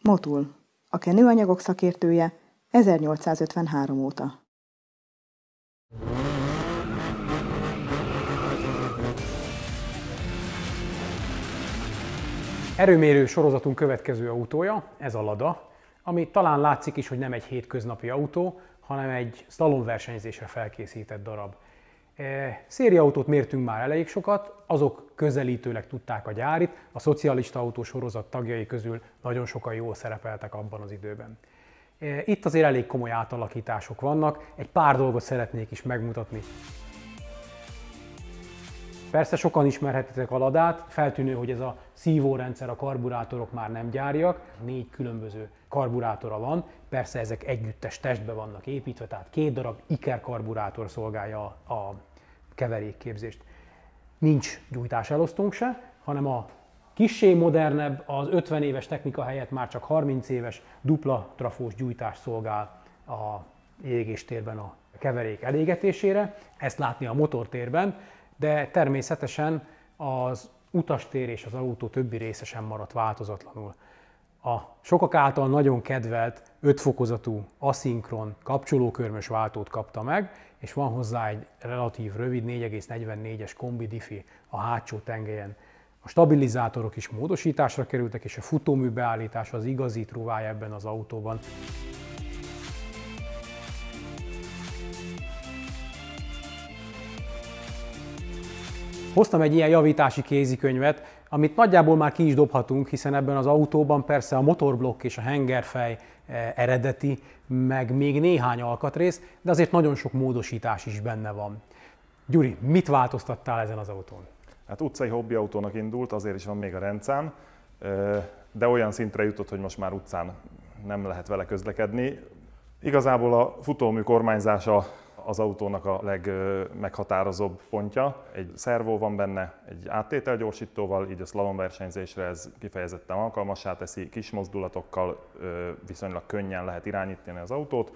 Motul, a kenőanyagok szakértője 1853 óta. Erőmérő sorozatunk következő autója, ez a Lada, ami talán látszik is, hogy nem egy hétköznapi autó, hanem egy szlalomversenyzésre felkészített darab. Szériaautót mértünk már elég sokat, azok közelítőleg tudták a gyárit, a szocialista autó sorozat tagjai közül nagyon sokan jól szerepeltek abban az időben. Itt azért elég komoly átalakítások vannak, egy pár dolgot szeretnék is megmutatni. Persze sokan ismerhetitek a Ladát, feltűnő, hogy ez a szívórendszer, a karburátorok már nem gyáriak, 4 különböző karburátora van, persze ezek együttes testbe vannak építve, tehát 2 darab ikerkarburátor szolgálja a keverékképzést. Nincs gyújtáselosztónk se, hanem a kissé modernebb, az 50 éves technika helyett már csak 30 éves dupla trafós gyújtás szolgál a égéstérben a keverék elégetésére, ezt látni a motortérben, de természetesen az utastér és az autó többi része sem maradt változatlanul. A sokak által nagyon kedvelt 5 fokozatú aszinkron kapcsolókörmös váltót kapta meg, és van hozzá egy relatív rövid 4,44-es kombi diffi a hátsó tengelyen. A stabilizátorok is módosításra kerültek, és a futómű beállítása az igazi truvája ebben az autóban. Hoztam egy ilyen javítási kézikönyvet, amit nagyjából már ki is dobhatunk, hiszen ebben az autóban persze a motorblokk és a hengerfej eredeti, meg még néhány alkatrész, de azért nagyon sok módosítás is benne van. Gyuri, mit változtattál ezen az autón? Hát utcai hobbiautónak indult, azért is van még a rendszám, de olyan szintre jutott, hogy most már utcán nem lehet vele közlekedni. Igazából a futómű kormányzása az autónak a legmeghatározóbb pontja. Egy szervó van benne, egy áttételgyorsítóval, így a szlalomversenyzésre ez kifejezetten alkalmassá teszi, kis mozdulatokkal viszonylag könnyen lehet irányítani az autót.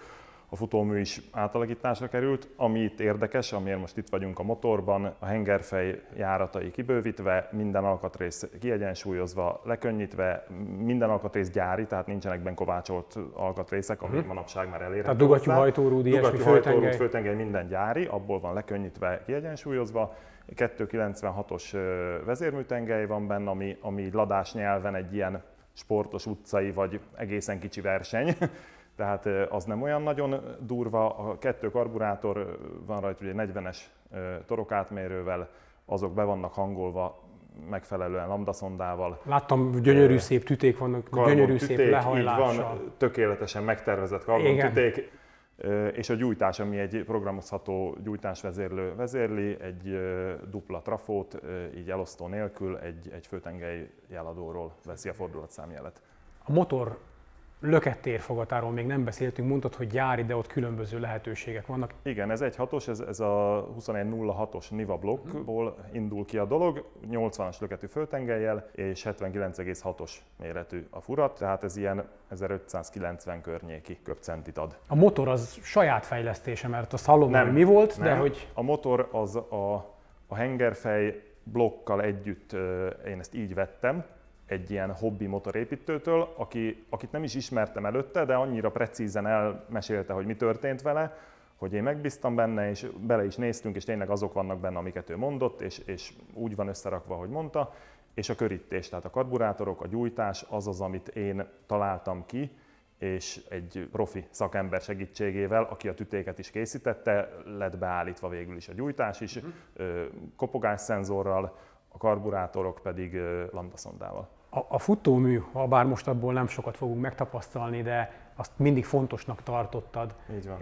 A futómű is átalakításra került, ami itt érdekes, amiért most itt vagyunk a motorban, a hengerfej járatai kibővítve, minden alkatrész kiegyensúlyozva, lekönnyítve, minden alkatrész gyári, tehát nincsenek benne kovácsolt alkatrészek, ami manapság már elérhető. Tehát dugattyú, hajtórúd, ilyesmi, főtengely, minden gyári, abból van lekönnyítve, kiegyensúlyozva. 296-os vezérműtengely van benne, ami ladás nyelven egy ilyen sportos utcai vagy egészen kicsi verseny. Tehát az nem olyan nagyon durva, a 2 karburátor van rajta, ugye 40-es torokátmérővel, azok be vannak hangolva megfelelően lambdaszondával. Láttam, gyönyörű szép tüték vannak, gyönyörű szép lehajlással. Így van, tökéletesen megtervezett karbontüték, és a gyújtás, ami egy programozható gyújtásvezérlő vezérli, egy dupla trafót, így elosztó nélkül egy főtengely jeladóról veszi a fordulatszámjelet. A motor lökettérfogatáról még nem beszéltünk, mondtad, hogy gyári, de ott különböző lehetőségek vannak. Igen, ez egy 6-os, ez a 2106-os Niva blokkból indul ki a dolog, 80-as löketű főtengellyel és 79,6-os méretű a furat, tehát ez ilyen 1590 környéki köbcentit ad. A motor az saját fejlesztése, mert azt hallom, hogy mi volt, nem. De hogy... A motor az a hengerfej blokkal együtt, én ezt így vettem, egy ilyen hobbi motorépítőtől, akit nem is ismertem előtte, de annyira precízen elmesélte, hogy mi történt vele, hogy én megbíztam benne, és bele is néztünk, és tényleg azok vannak benne, amiket ő mondott, és úgy van összerakva, hogy mondta, és a körítés, tehát a karburátorok, a gyújtás az az, amit én találtam ki, és egy profi szakember segítségével, aki a tütéket is készítette, lett beállítva végül is a gyújtás is, kopogásszenzorral, a karburátorok pedig lambdaszondával. A futómű, ha bár most abból nem sokat fogunk megtapasztalni, de azt mindig fontosnak tartottad. Így van.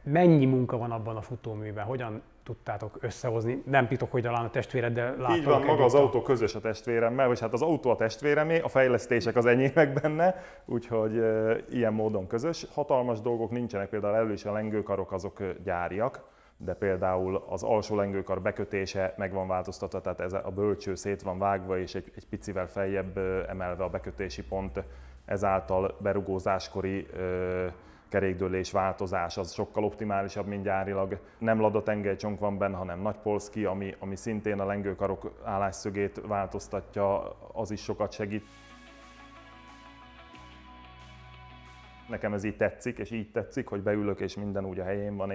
Mennyi munka van abban a futóműben? Hogyan tudtátok összehozni? Nem titok, hogy talán a testvéred, de láttalak. Így van, maga az autó közös a testvéremmel, vagy hát az autó a testvéremé, a fejlesztések az enyémek benne, úgyhogy ilyen módon közös. Hatalmas dolgok nincsenek, például elő is a lengőkarok azok gyáriak, de például az alsó lengőkar bekötése meg van változtatva, tehát ez a bölcső szét van vágva és egy picivel feljebb emelve a bekötési pont, ezáltal berugózáskori kerékdőlés változás az sokkal optimálisabb, mint gyárilag. Nem Lada tengelycsonk van benne, hanem nagy polszki, ami szintén a lengőkarok állásszögét változtatja, az is sokat segít. Nekem ez így tetszik, és így tetszik, hogy beülök, és minden úgy a helyén van,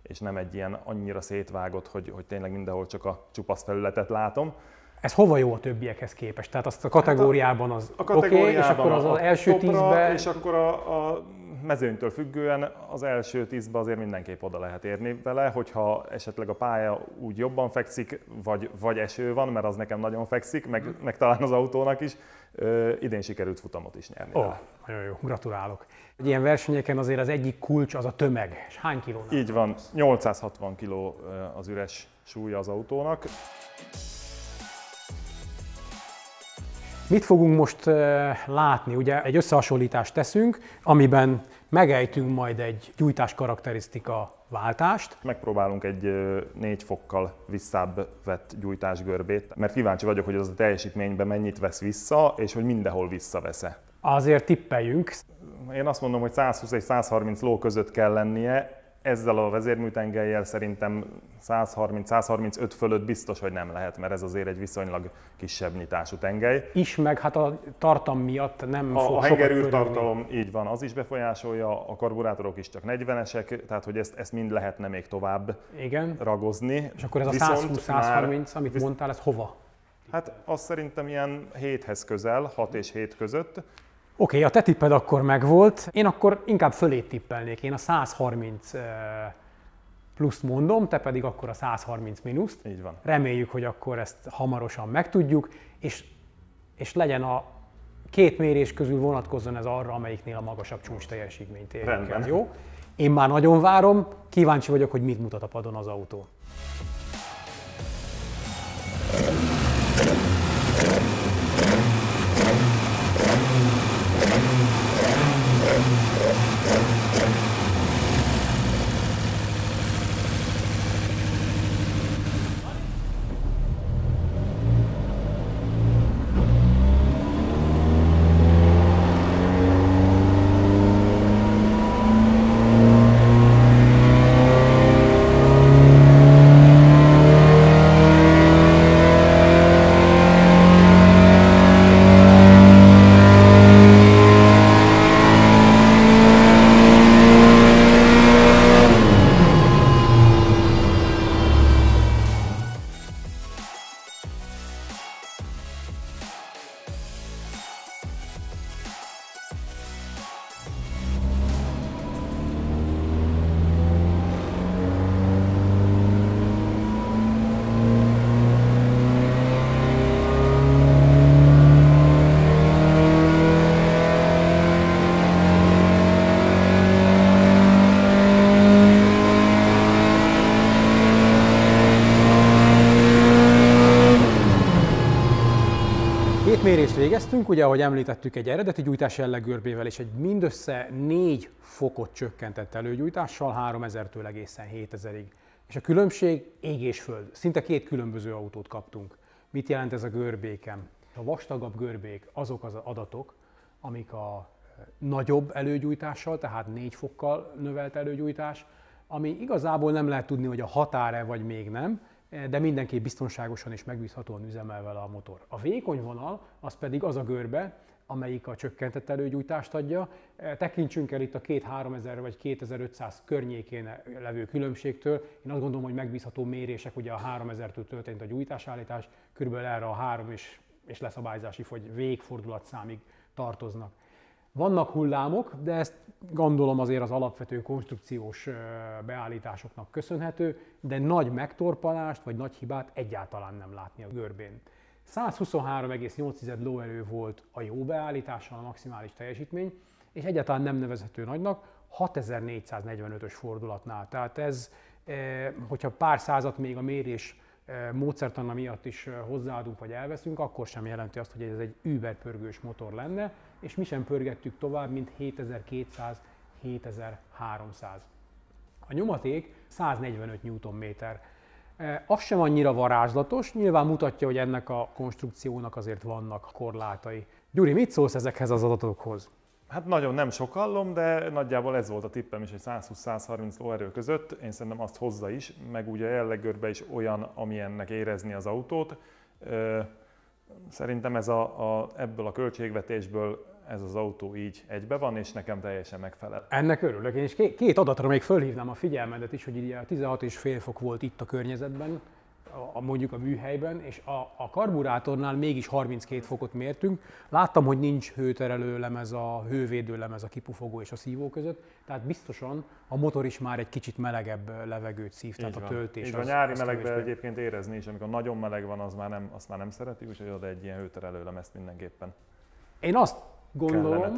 és nem egy ilyen annyira szétvágott, hogy tényleg mindenhol csak a csupasz felületet látom. Ez hova jó a többiekhez képest? Tehát azt a kategóriában az oké, és akkor az első tízbe... És akkor a mezőnytől függően az első tízbe azért mindenképp oda lehet érni vele, hogyha esetleg a pálya úgy jobban fekszik, vagy eső van, mert az nekem nagyon fekszik, meg talán az autónak is. Idén sikerült futamot is nyerni. Nagyon jó, gratulálok. Ilyen versenyeken azért az egyik kulcs az a tömeg. És hány kilónál? Így van, 860 kg az üres súlya az autónak. Mit fogunk most látni? Ugye egy összehasonlítást teszünk, amiben megejtünk majd egy gyújtás karakterisztika váltást. Megpróbálunk egy 4 fokkal visszább vett gyújtásgörbét, mert kíváncsi vagyok, hogy az a teljesítményben mennyit vesz vissza, és hogy mindenhol visszavesz-e. Azért tippeljünk. Én azt mondom, hogy 120 és 130 ló között kell lennie. Ezzel a vezérműtengellyel szerintem 130-135 fölött biztos, hogy nem lehet, mert ez azért egy viszonylag kisebb nyitású tengely. Meg hát a tartam miatt nem fog sokat A hengerűr tartalom, így van, az is befolyásolja, a karburátorok is csak 40-esek, tehát hogy ezt mind lehetne még tovább ragozni. És akkor ez a 120-130, amit mondtál, ez hova? Hát az szerintem ilyen 7-hez közel, 6 és 7 között. Oké, a te tipped akkor megvolt, én akkor inkább fölé tippelnék, én a 130 pluszt mondom, te pedig akkor a 130 mínuszt. Így van. Reméljük, hogy akkor ezt hamarosan megtudjuk, és legyen a két mérés közül vonatkozzon ez arra, amelyiknél a magasabb csúcs teljesítményt érjük el, jó? Én már nagyon várom, kíváncsi vagyok, hogy mit mutat a padon az autó. Mérést végeztünk, ugye ahogy említettük, egy eredeti gyújtás jelleggörbével és egy mindössze 4 fokot csökkentett előgyújtással 3000-től egészen 7000-ig. És a különbség ég és föld. Szinte 2 különböző autót kaptunk. Mit jelent ez a görbéken? A vastagabb görbék azok az adatok, amik a nagyobb előgyújtással, tehát 4 fokkal növelt előgyújtás, ami igazából nem lehet tudni, hogy a határ-e vagy még nem, de mindenképp biztonságosan és megbízhatóan üzemel vele a motor. A vékony vonal az pedig az a görbe, amelyik a csökkentett előgyújtást adja. Tekintsünk el itt a 2000-3000 vagy 2500 környékén levő különbségtől. Én azt gondolom, hogy megbízható mérések, ugye a 3000-től történt a gyújtásállítás, körülbelül erre a 3 és leszabályzási vagy végfordulatszámig tartoznak. Vannak hullámok, de ezt gondolom azért az alapvető konstrukciós beállításoknak köszönhető, de nagy megtorpanást vagy nagy hibát egyáltalán nem látni a görbén. 123,8 lóerő volt a jó beállítással a maximális teljesítmény, és egyáltalán nem nevezhető nagynak 6445-ös fordulatnál. Tehát ez, hogyha pár százat még a mérés módszertana miatt is hozzáadunk vagy elveszünk, akkor sem jelenti azt, hogy ez egy überpörgős motor lenne, és mi sem pörgettük tovább, mint 7200-7300. A nyomaték 145 Nm. Az sem annyira varázslatos, nyilván mutatja, hogy ennek a konstrukciónak azért vannak korlátai. Gyuri, mit szólsz ezekhez az adatokhoz? Hát nagyon nem sokallom, de nagyjából ez volt a tippem is, hogy 120-130 lóerő között. Én szerintem azt hozza is, meg ugye a jelleggörbe is olyan, amilyennek érezni az autót. Szerintem ez ebből a költségvetésből ez az autó így egybe van, és nekem teljesen megfelel. Ennek örülök, és két adatra még fölhívnám a figyelmedet is, hogy ugye 16,5 fok volt itt a környezetben, mondjuk a műhelyben, és a karburátornál mégis 32 fokot mértünk. Láttam, hogy nincs hőterelő lemez, a hővédő lemez a kipufogó és a szívó között, tehát biztosan a motor is már egy kicsit melegebb levegőt szív, tehát a töltés. Így van, nyári melegben egyébként érezni is, amikor nagyon meleg van, azt már nem szeretik, úgyhogy oda egy ilyen hőterelő lemezt mindenképpen. Én azt gondolom,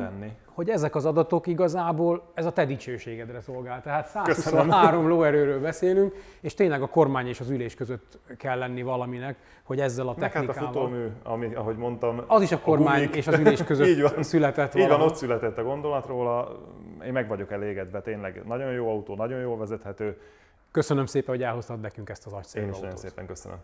hogy ezek az adatok igazából ez a te dicsőségedre szolgál. Tehát 123 lóerőről beszélünk, és tényleg a kormány és az ülés között kell lenni valaminek, hogy ezzel a technikával... Hát a futómű, ahogy mondtam... Az is a kormány és az ülés között született Így van, ott született a gondolat róla. Én meg vagyok elégedve, tényleg nagyon jó autó, nagyon jól vezethető. Köszönöm szépen, hogy elhoztad nekünk ezt az agyszerű autót. Én is nagyon szépen köszönöm.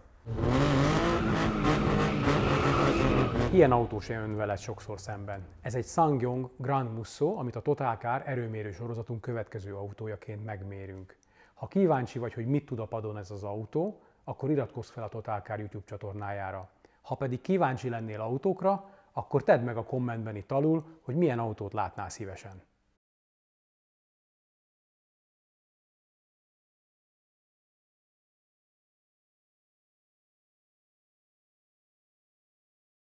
Ilyen autó se jön veled sokszor szemben. Ez egy SsangYong Grand Musso, amit a Total Car erőmérő sorozatunk következő autójaként megmérünk. Ha kíváncsi vagy, hogy mit tud a padon ez az autó, akkor iratkozz fel a Total Car YouTube csatornájára. Ha pedig kíváncsi lennél autókra, akkor tedd meg a kommentben itt alul, hogy milyen autót látnál szívesen.